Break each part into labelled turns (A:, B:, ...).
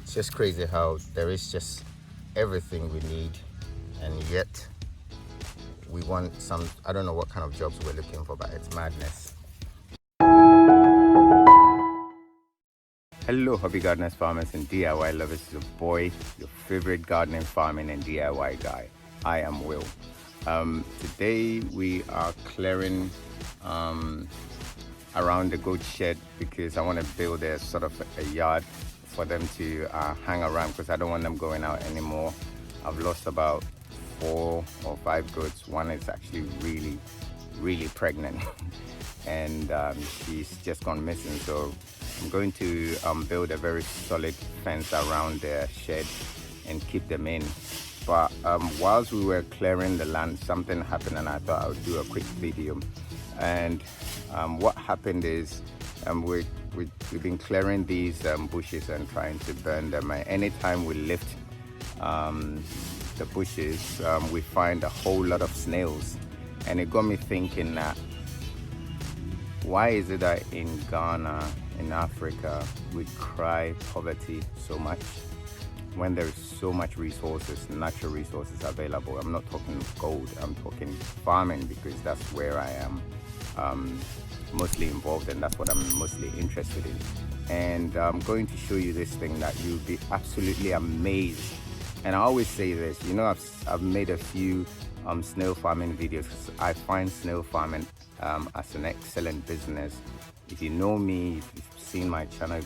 A: It's just crazy how there is just everything we need, and yet we want some, I don't know what kind of jobs we're looking for, but it's madness. Hello hobby gardeners, farmers and DIY lovers. It's your boy, your favorite gardening, farming and DIY guy. I am Will. Today we are clearing around the goat shed because I want to build a sort of a yard for them to hang around, because I don't want them going out anymore. I've lost about 4 or 5 goats. One is actually really pregnant and she's just gone missing, so I'm going to build a very solid fence around the shed and keep them in. But whilst we were clearing the land, something happened and I thought I would do a quick video. And what happened is we've been clearing these bushes and trying to burn them. And anytime we lift the bushes, we find a whole lot of snails. And it got me thinking that why is it that in Ghana, in Africa, we cry poverty so much when there is so much resources, natural resources available? I'm not talking gold, I'm talking farming, because that's where I am mostly involved and that's what I'm mostly interested in. And I'm going to show you this thing that you'll be absolutely amazed. And I always say this, you know, I've made a few snail farming videos. I find snail farming as an excellent business. If you know me, if you've seen my channel,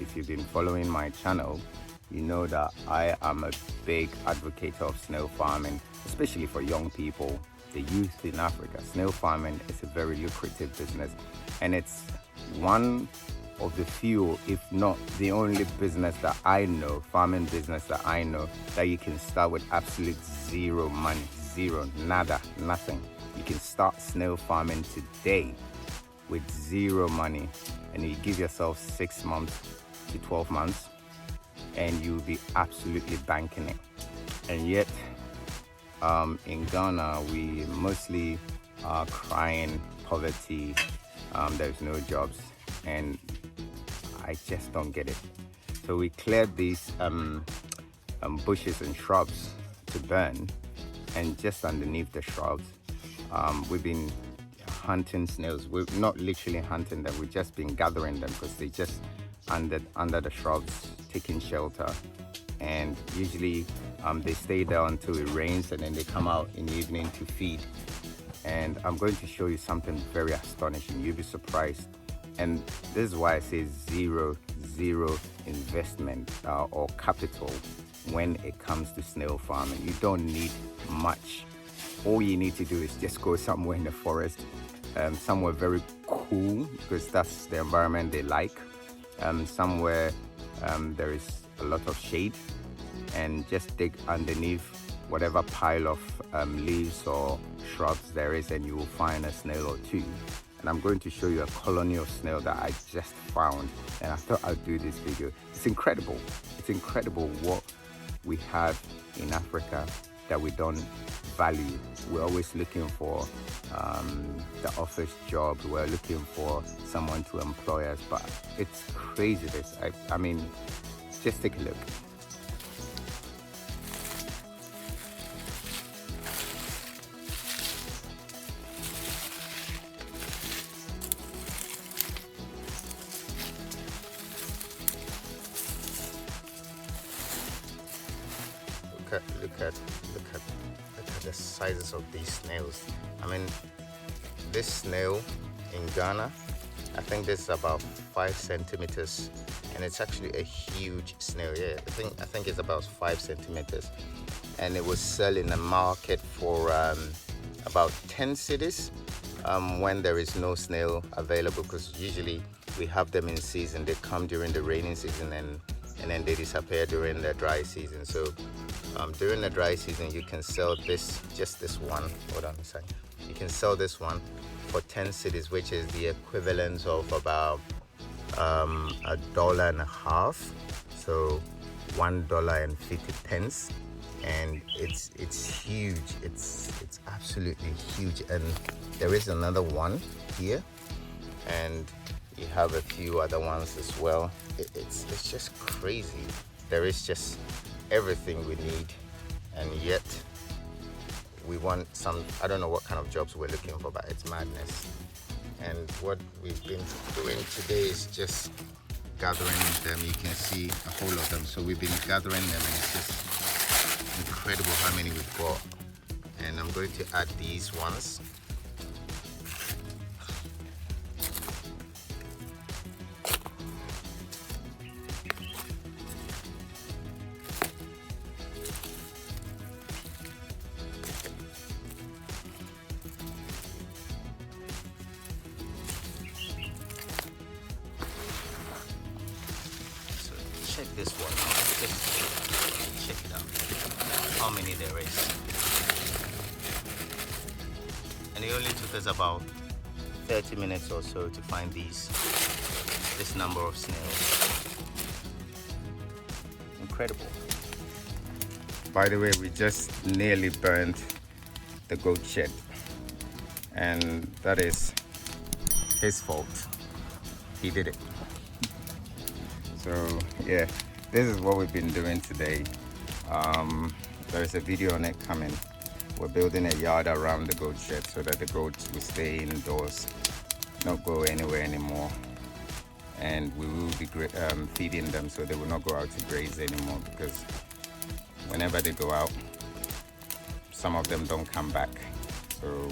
A: if you've been following my channel, you know that I am a big advocate of snail farming, especially for young people, the youth in Africa. Snail farming is a very lucrative business, and it's one of the few, if not the only business that I know, farming business that I know, that you can start with absolute zero money, zero, nada, nothing. You can start snail farming today with zero money, and you give yourself 6 months to 12 months and you'll be absolutely banking it. And yet in Ghana, we mostly are crying poverty, there's no jobs, and I just don't get it. So we cleared these bushes and shrubs to burn, and just underneath the shrubs we've been hunting snails. We're not literally hunting them, we've just been gathering them because they just under the shrubs taking shelter, and usually they stay there until it rains and then they come out in the evening to feed. And I'm going to show you something very astonishing. You'll be surprised. And this is why I say zero investment or capital when it comes to snail farming. You don't need much. All you need to do is just go somewhere in the forest, somewhere very cool, because that's the environment they like, somewhere there is a lot of shade, and just dig underneath whatever pile of leaves or shrubs there is, and you will find a snail or two. And I'm going to show you a colony of snail that I just found, and I thought I'd do this video. It's incredible. It's incredible what we have in Africa that we don't value. We're always looking for the office job, we're looking for someone to employ us, but it's crazy this. I mean, just take a look. Look at the sizes of these snails. I mean, this snail in Ghana, I think this is about 5 centimeters, and it's actually a huge snail. Yeah, I think it's about 5 centimeters, and it was selling in the market for about 10 cedis when there is no snail available, because usually we have them in season. They come during the rainy season and then they disappear during the dry season. So during the dry season, you can sell just this one. Hold on a second. You can sell this one for 10 cedis, which is the equivalent of about $1.50. So $1.50, and it's huge. It's absolutely huge. And there is another one here, and you have a few other ones as well. It's just crazy. there is just everything we need, and yet we want some, I don't know what kind of jobs we're looking for, but it's madness. And what we've been doing today is just gathering them. You can see a whole lot of them, so we've been gathering them, and it's just incredible how many we've got. And I'm going to add these ones. Check this one out. Just check it out. How many there is. And it only took us about 30 minutes or so to find this number of snails. Incredible. By the way, we just nearly burned the goat shed, and that is his fault. He did it. So yeah, this is what we've been doing today. There is a video on it coming. We're building a yard around the goat shed so that the goats will stay indoors, not go anywhere anymore, and we will be feeding them so they will not go out to graze anymore, because whenever they go out, some of them don't come back. So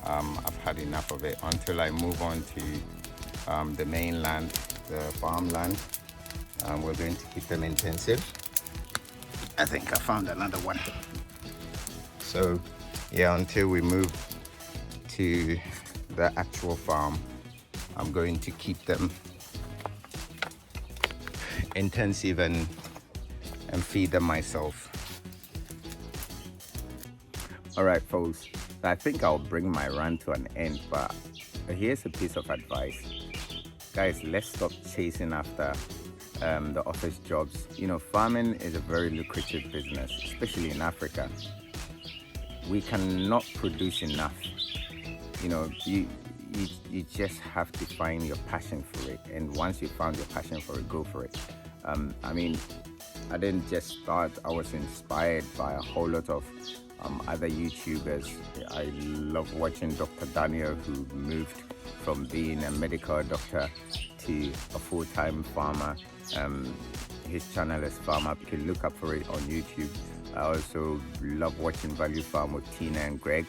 A: I've had enough of it until I move on to the mainland, the farmland. We're going to keep them intensive. I think I found another one. So yeah, until we move to the actual farm, I'm going to keep them intensive and feed them myself. All right, folks, I think I'll bring my rant to an end, but here's a piece of advice. Guys, let's stop chasing after the office jobs. You know, farming is a very lucrative business, especially in Africa. We cannot produce enough. You know, you just have to find your passion for it, and once you found your passion for it, go for it. I mean, I didn't just start. I was inspired by a whole lot of other YouTubers. I love watching Dr. Daniel, who moved from being a medical doctor to a full-time farmer. His channel is Farmer. You can look up for it on YouTube. I also love watching Value Farm with Tina and Greg.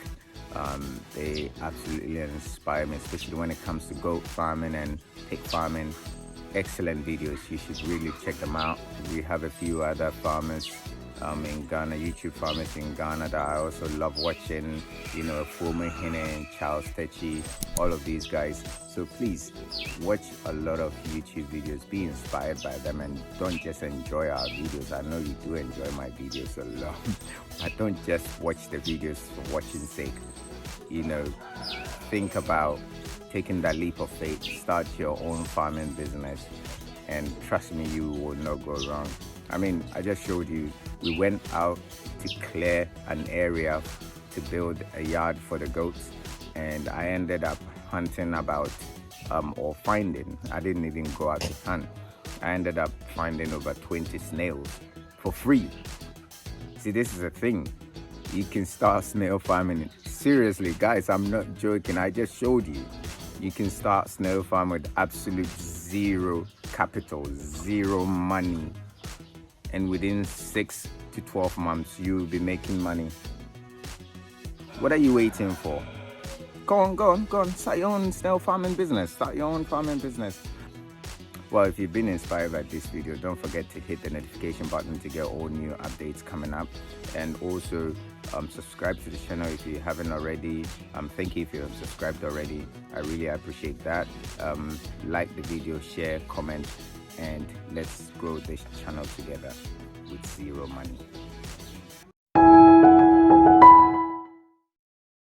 A: They absolutely inspire me, especially when it comes to goat farming and pig farming. Excellent videos. You should really check them out. We have a few other farmers in Ghana, YouTube farmers in Ghana, that I also love watching. You know, Fume Hine, Charles Techi, all of these guys. So please watch a lot of YouTube videos, be inspired by them, and don't just enjoy our videos. I know you do enjoy my videos a lot, but don't just watch the videos for watching sake. You know, think about taking that leap of faith, start your own farming business, and trust me, you will not go wrong. I mean, I just showed you, we went out to clear an area to build a yard for the goats, and I ended up hunting about or finding, I didn't even go out to hunt, I ended up finding over 20 snails for free. See, this is a thing. You can start snail farming. Seriously, guys, I'm not joking. I just showed you. You can start snail farm with absolute zero capital, zero money. And within 6 to 12 months, you'll be making money. What are you waiting for? Go on. Start your own snail farming business. Start your own farming business. Well, if you've been inspired by this video, don't forget to hit the notification button to get all new updates coming up. And also subscribe to the channel if you haven't already. Thank you if you have subscribed already. I really appreciate that. Like the video, share, comment, and let's grow this channel together with zero money.